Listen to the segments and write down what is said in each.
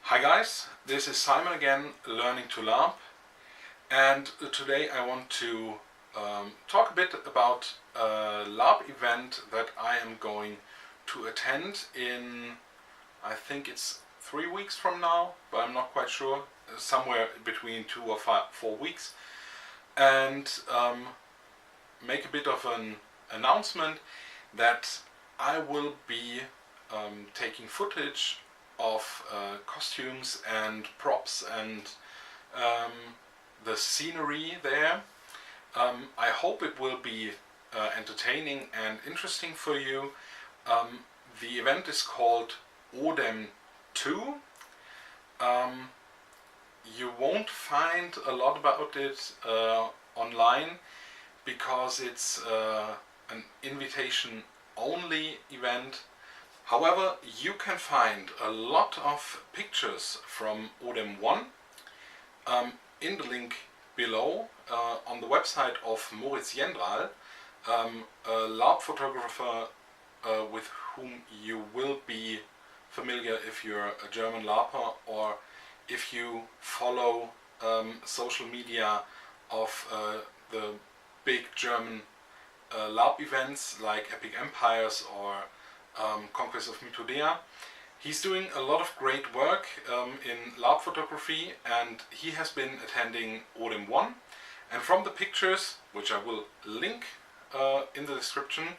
Hi guys, this is Simon again, Learning to LARP, and today I want to talk a bit about a LARP event that I am going to attend in, I think it's 3 weeks from now, but I'm not quite sure, somewhere between 2 or 4 weeks, and make a bit of an announcement that I will be taking footage of costumes and props and the scenery there. I hope it will be entertaining and interesting for you. The event is called Odem 2. You won't find a lot about it online because it's an invitation only event. However, you can find a lot of pictures from Odem 1 in the link below on the website of Moritz Jendral, a LARP photographer with whom you will be familiar if you're a German LARPer or if you follow social media of the big German LARP events like Epic Empires or Conquest of Mythodea. He's doing a lot of great work in LARP photography, and he has been attending Odem 1. And from the pictures, which I will link in the description,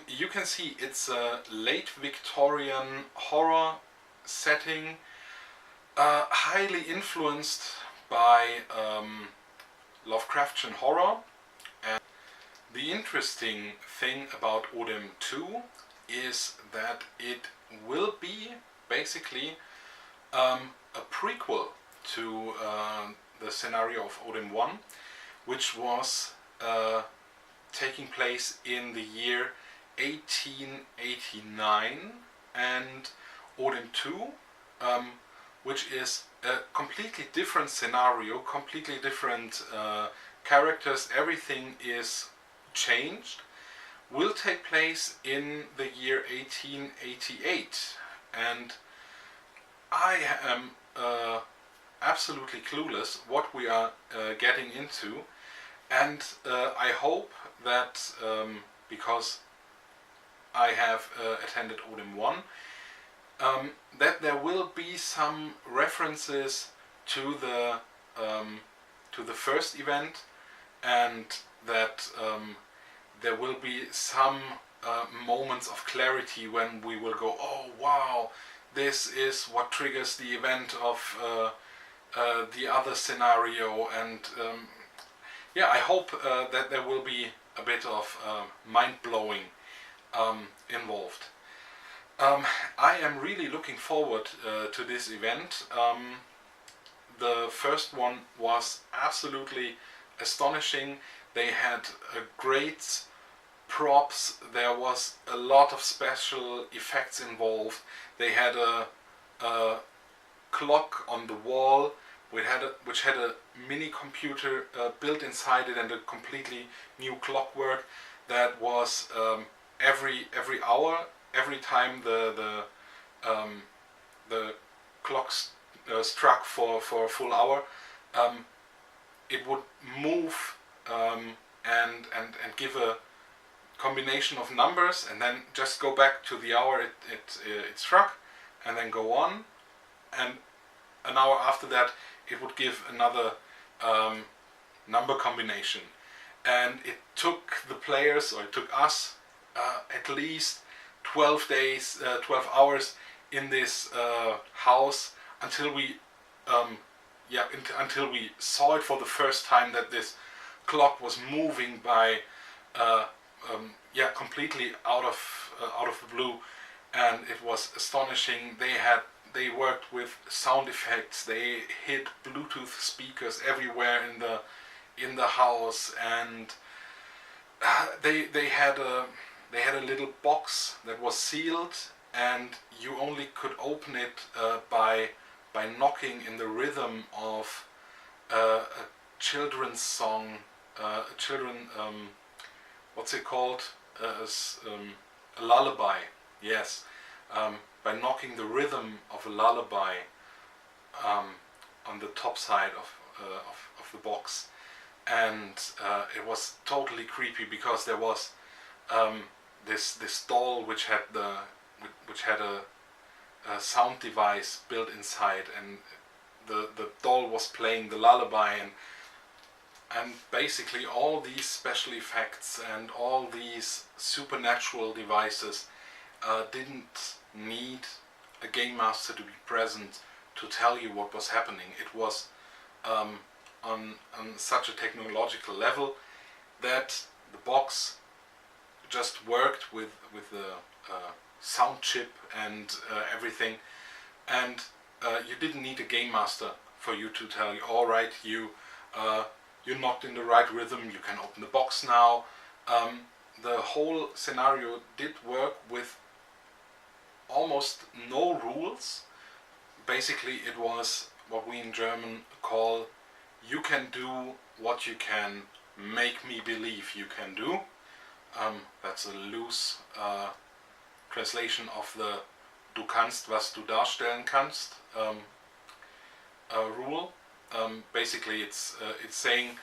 you can see it's a late Victorian horror setting, highly influenced by Lovecraftian horror. And the interesting thing about Odem 2 is that it will be basically a prequel to the scenario of Odem 1, which was taking place in the year 1889, and Odem 2, which is a completely different scenario, completely different characters, everything is changed, will take place in the year 1888, and I am absolutely clueless what we are getting into, and I hope that because I have attended Odem 1, that there will be some references to the first event, and that there will be some moments of clarity when we will go, oh wow, this is what triggers the event of the other scenario, and yeah, I hope that there will be a bit of mind-blowing involved. I am really looking forward to this event. The first one was absolutely astonishing. They had great props, there was a lot of special effects involved. They had a clock on the wall which had a mini computer built inside it, and a completely new clockwork that was every hour, every time the clock struck for a full hour, it would move and give a combination of numbers, and then just go back to the hour it struck, and then go on, and an hour after that it would give another number combination. And it took the players, or it took us, at least 12 days, 12 hours in this house until we until we saw it for the first time, that this clock was moving by completely out of the blue, and it was astonishing. They worked with sound effects. They hid Bluetooth speakers everywhere in the house, and they had a little box that was sealed, and you only could open it by knocking in the rhythm of a children's song, what's it called? A lullaby. Yes, by knocking the rhythm of a lullaby on the top side of the box, and it was totally creepy because there was this doll which had a sound device built inside, and the doll was playing the lullaby, and basically all these special effects and all these supernatural devices didn't need a game master to be present to tell you what was happening. It was on such a technological level that the box just worked with the sound chip and everything, and you didn't need a game master for you to tell you, all right, you knocked in the right rhythm, you can open the box now. The whole scenario did work with almost no rules. Basically it was what we in German call, you can do what you can make me believe you can do. That's a loose translation of the du kannst, was du darstellen kannst rule. Basically it's saying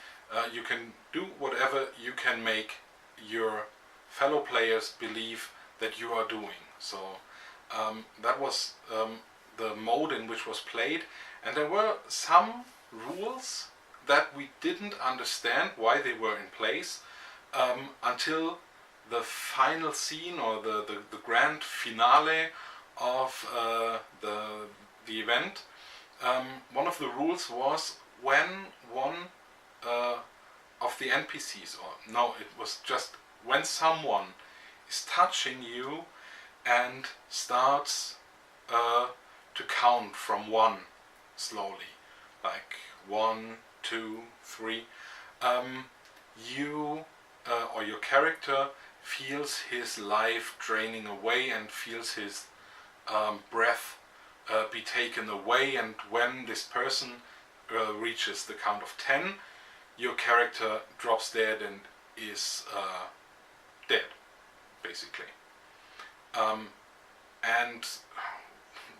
you can do whatever you can make your fellow players believe that you are doing. So that was the mode in which was played, and there were some rules that we didn't understand why they were in place until the final scene or the grand finale of the event. One of the rules was when one of the NPCs, or no, it was just when someone is touching you and starts to count from 1 slowly, like 1, 2, 3, you or your character feels his life draining away and feels his breath be taken away, and when this person reaches the count of 10, your character drops dead and is dead, basically. And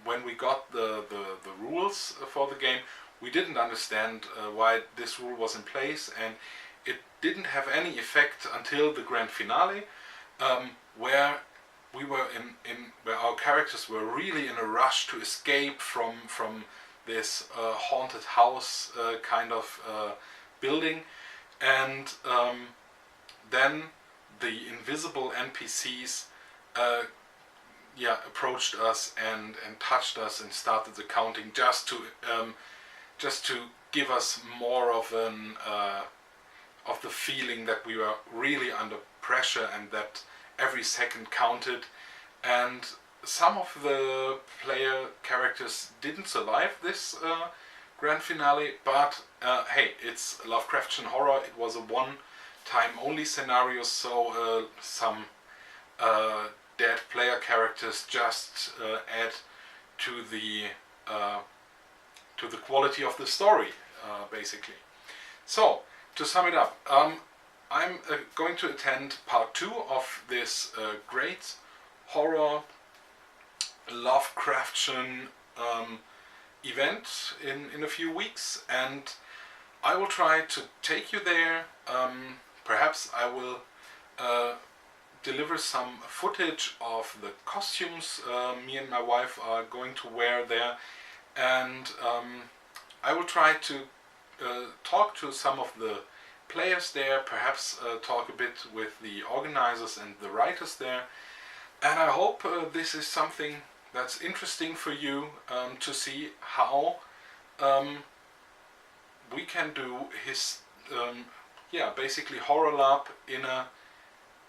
when we got the rules for the game, we didn't understand why this rule was in place, and it didn't have any effect until the grand finale, where we were where our characters were really in a rush to escape from this haunted house kind of building, and then the invisible NPCs approached us and touched us and started the counting just to give us more of an of the feeling that we were really under pressure and that every second counted. And some of the player characters didn't survive this grand finale, but hey, it's Lovecraftian horror. It was a one-time only scenario, so some dead player characters just add to the quality of the story, basically. So, to sum it up, I'm going to attend part 2 of this great horror Lovecraftian event in a few weeks, and I will try to take you there. Perhaps I will deliver some footage of the costumes me and my wife are going to wear there, and I will try to talk to some of the players there, perhaps talk a bit with the organizers and the writers there, and I hope this is something that's interesting for you to see how we can do basically horror LARP in a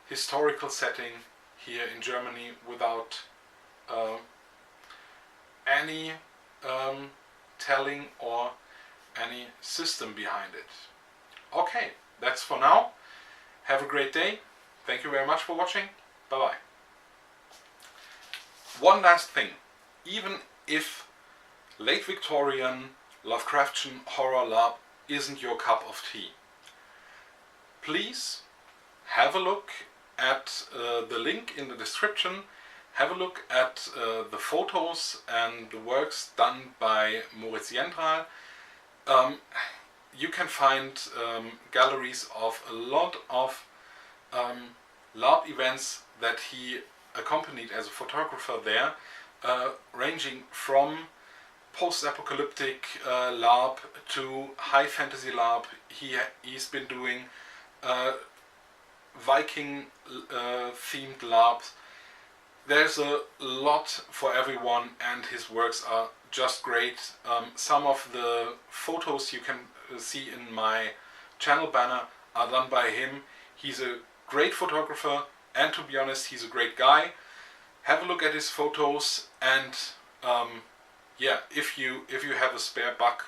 historical setting here in Germany without any telling or any system behind it. Okay, that's for now. Have a great day. Thank you very much for watching. Bye bye. One last thing. Even if late Victorian Lovecraftian horror LARP isn't your cup of tea, please have a look at the link in the description have a look at the photos and the works done by Moritz Jendral. You can find galleries of a lot of LARP events that he accompanied as a photographer there, ranging from post-apocalyptic LARP to high fantasy LARP. He's been doing Viking themed LARPs. There's a lot for everyone, and his works are just great. Some of the photos you can see in my channel banner are done by him. He's a great photographer, and to be honest, he's a great guy. Have a look at his photos, and yeah, if you have a spare buck,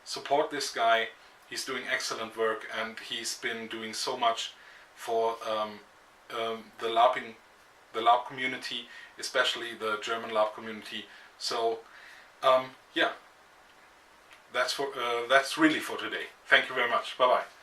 support this guy. He's doing excellent work, and he's been doing so much for the LARP community, especially the German LARP community. So yeah, that's really for today. Thank you very much. Bye bye.